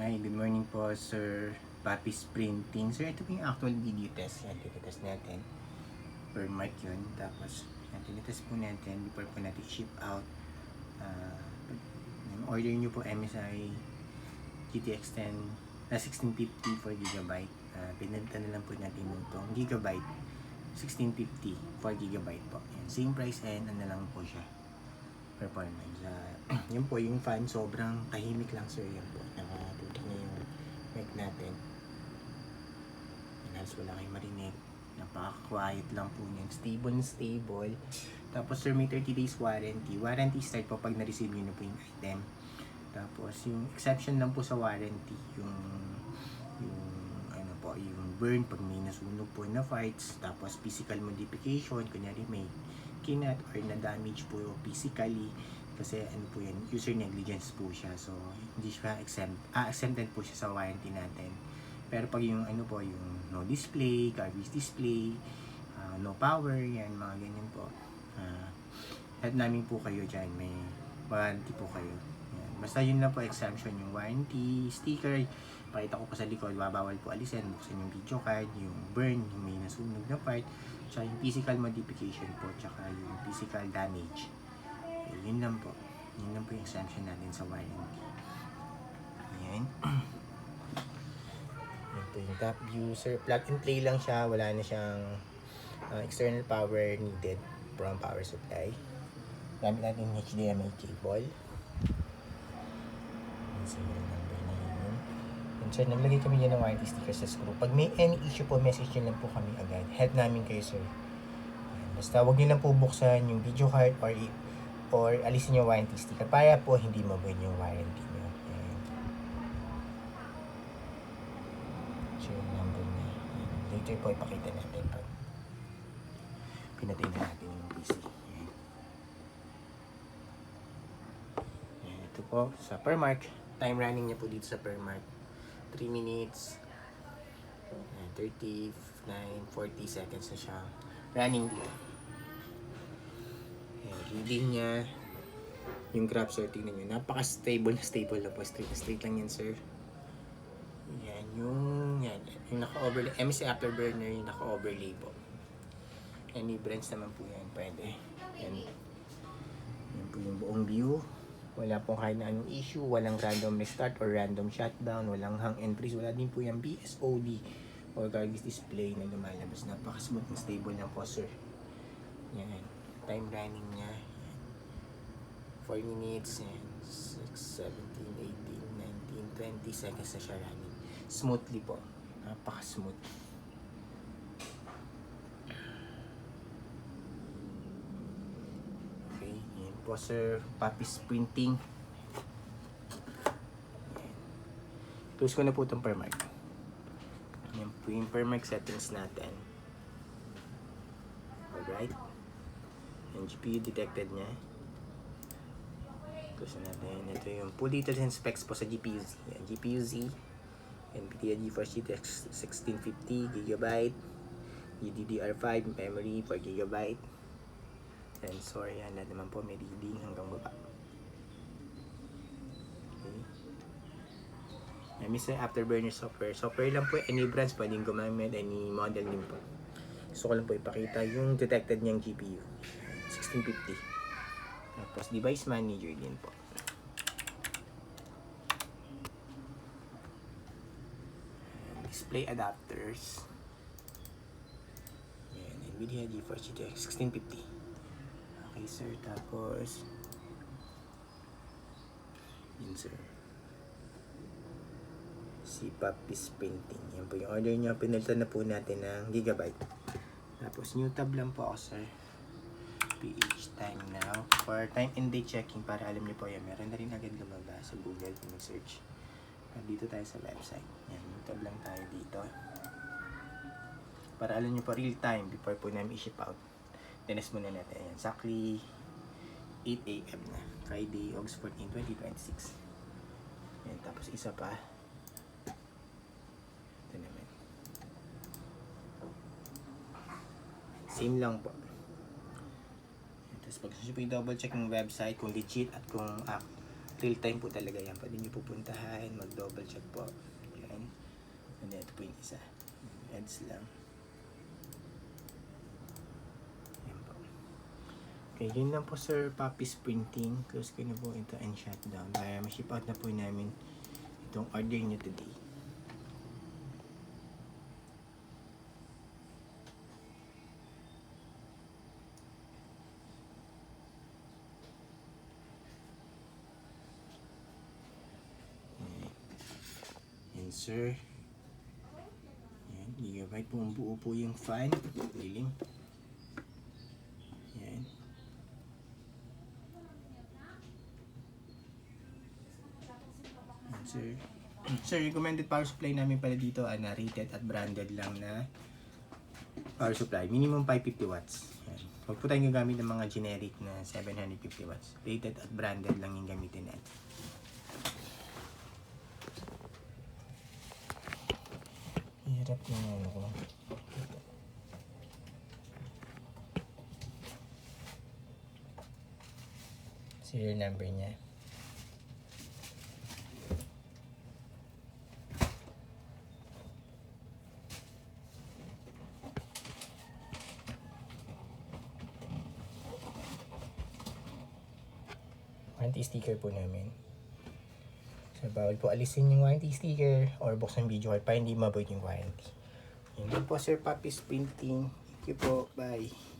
Hi, good morning po, Sir Papi's Printing. Sir, ito po yung actual video test. Yan, tinitest natin. Per mark yun. Tapos, yan, tinitest po natin before po natin ship out. Order nyo po MSI GTX 10 1650 4GB. Pinalitan na lang po natin itong gigabyte 1650 4GB po. Yan, same price and ano lang po siya. Performance. Yun po, yung fan sobrang tahimik lang, sir. Yan po, nakatutok na yung mic natin. Yan, halos wala kayong marinig. Napaka-quiet lang po niyan. Stable na stable. Tapos, sir, may 30 days warranty. Warranty start po pag na-receive nyo na po yung item. Tapos, yung exception lang po sa warranty, yung ano po, yung burn pag may nasunog po na parts. Tapos, physical modification, kunyari may kinat or na-damage po physically, kasi ano po yan, user negligence po siya, so hindi siya exempted po siya sa warranty natin. Pero pag yung ano po, yung no display, garbage display, no power, yan, mga ganyan po, help namin po kayo dyan, may warranty po kayo. Yan. Basta yun lang po exemption, yung warranty sticker, pakita ko pa sa likod, babawal po alisin, buksan yung video card, yung burn, yung may nasunog na part, tsaka yung physical modification po, tsaka yung physical damage. Okay, yun lang po. Yun lang po yung exemption natin sa warranty. Ayan. Ito yung top view. Sir, plug and play lang siya. Wala na siyang external power needed from power supply. Gamit natin yung HDMI cable. And sir, naglagay kami yan ng warranty sticker sa screw. Pag may any issue po, message nyo lang po kami agad. Help namin kayo, sir. Basta wag nyo lang po buksan yung video card or alisin yung warranty sticker para po hindi mabuhin yung warranty nyo. Ayan. So, yung number niya. Later po ipakita natin pag pinatay na natin yung PC. Ayan. Ayan, ito po sa per mark. Time running niya po dito sa per mark. 3 minutes. Ayan, 39, 40 seconds na siya. Running dito. Ayan, reading niya. Yung graph, sir, tingnan nyo. Napaka-stable na stable na po. Straight lang yan, sir. Yan, yung naka-overlay. MSI Afterburner, yung naka-overlay po. Any brands naman po yan, pwede. Yan. Yan po yung buong view. Wala pong kahit na anong issue. Walang random restart or random shutdown. Walang hang and freeze. Wala din po yung BSOD or garbage display na lumalabas. Napaka-smooth and stable na po, sir. Yan. Time running niya. 4 minutes and 6, 17, 18, 19, 20 seconds na siya running. Smoothly po. Napaka-smooth. Okay. Yan po, sir. Papi's Printing. Close ko na po itong per mark. Yan po yung per mark settings natin. Alright. Yung GPU detected niya. Close natin. Ito yung full details and specs po sa GPU-Z. Yan, GPU-Z. NVIDIA GeForce GTX 1650GB. GDDR5 memory 4GB. Sensor, yan. Lahat naman po may reading hanggang baba. Okay. Mr. Afterburner software. Software lang po. Any brands pwedeng gumamit. Any model din po. Gusto ko lang po ipakita yung detected niyang GPU. 1650. Tapos device manager din po. Display adapters. Ayan, NVIDIA GeForce GTX 1650. Okay, sir. Tapos yun, sir. Si Papi's Printing. Yan po yung order nyo. Pinalitan na po natin ng gigabyte. Tapos new tab lang po ako, sir. PH time now. For time and date checking, para alam niyo po yan. Meron na rin agad lumabas sa Google kung mag-search. Dito tayo sa website. Yan, tab lang tayo dito. Para alam niyo po real time before po namin i-ship out. Tinas muna natin. Yan, exactly 8 AM na. Friday, August 14, 2026. Yan, tapos isa pa. Ito naman. Same lang po. Tapos pag double check ng website kung legit at kung real time po talaga yan. Pwede nyo pupuntahan, mag-double check po. Yan. And ito po yung isa. Ads lang. Yan po. Okay, yun lang po sir, Papi's Printing. Close ko na po ito and shutdown. Kaya ma-ship out na po namin itong order nyo today. Yan sir. Yan, gigabyte po ang buo po yung fan. Lilim. Yan. Yan sir. Sir, recommended power supply namin pala dito na rated at branded lang na power supply. Minimum 550 watts. Yan. Huwag po tayong gagamit ng mga generic na 750 watts. Rated at branded lang yung gamitin natin. Hirap yung ano ko. Serial number niya. Warranty sticker po namin. So, bawal po alisin yung warranty sticker or buksan video card para hindi ma-void yung warranty. Yun lang po sir, Papi's Printing. Thank you po. Bye.